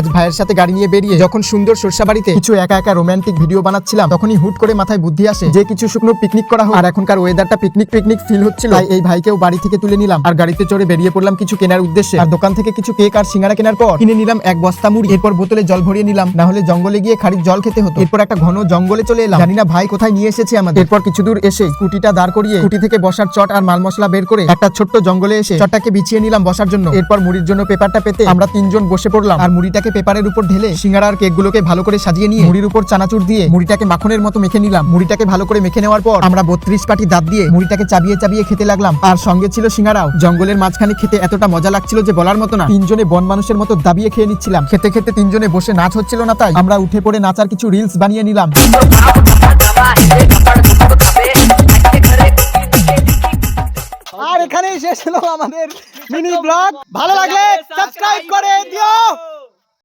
আজ ভাইয়ের সাথে গাড়ি নিয়ে বেরিয়ে যখন সুন্দর সরষাবাড়িতে কিছু একা একা রোমান্টিক ভিডিও বানাচ্ছিলাম, তখনই হুট করে মাথায় বুদ্ধি আসে যে কিছু শুকনো পিকনিক করা হোক। আর এখনকার ওয়েদারটা পিকনিক পিকনিক ফিল হচ্ছিল, তাই এই ভাইকেও বাড়ি থেকে তুলে নিলাম আর গাড়িতে চড়ে বেরিয়ে পড়লাম কিছু কেনার উদ্দেশ্যে। আর দোকান থেকে কিছু কেক আর সিঙ্গারা কেনার পর কিনে নিলাম এক বস্তা মুড়ি। এরপর বোতলে জল ভরিয়ে নিলাম, না হলে জঙ্গলে গিয়ে খাড়ির জল খেতে হতো। এরপর একটা ঘন জঙ্গলে চলে এলাম, জানি না ভাই কোথায় নিয়ে এসেছে আমাদের। এরপর কিছু দূর এসে স্কুটিটা দাঁড় করিয়ে স্কুটি থেকে বসার চট আর মাল মশলা বের করে একটা ছোট্ট জঙ্গলে এসে চটটাকে বিছিয়ে নিলাম বসার জন্য। এরপর মুড়ির জন্য পেপারটা পেতে আমরা তিনজন বসে পড়লাম আর মুড়িটাকে পেপারের উপর ঢেলে সিঙ্গারা আর কেকগুলোকে ভালো করে সাজিয়ে নিয়ে মুড়ির উপর চানাচুর দিয়ে মুড়িটাকে মাখনের মতো মেখে নিলাম। মুড়িটাকে ভালো করে মেখে নেওয়ার পর আমরা 32 পাটি দাঁত দিয়ে মুড়িটাকে চাবিয়ে চাবিয়ে খেতে লাগলাম। আর সঙ্গে ছিল সিঙ্গারাও। জঙ্গলের মাঝখানে খেতে এতটা মজা লাগছিল যে বলার মতো না। তিনজনে বন মানুষের মতো দাবিয়ে খেয়ে নিচ্ছিলাম। খেতে খেতে তিনজনে বসে নাচ হচ্ছিল না, তাই আমরা উঠে পড়ে নাচার কিছু রিলস বানিয়ে নিলাম। আর এখানেই শেষ হলো আমাদের মিনি ব্লগ। ভালো লাগলে সাবস্ক্রাইব করে দিও।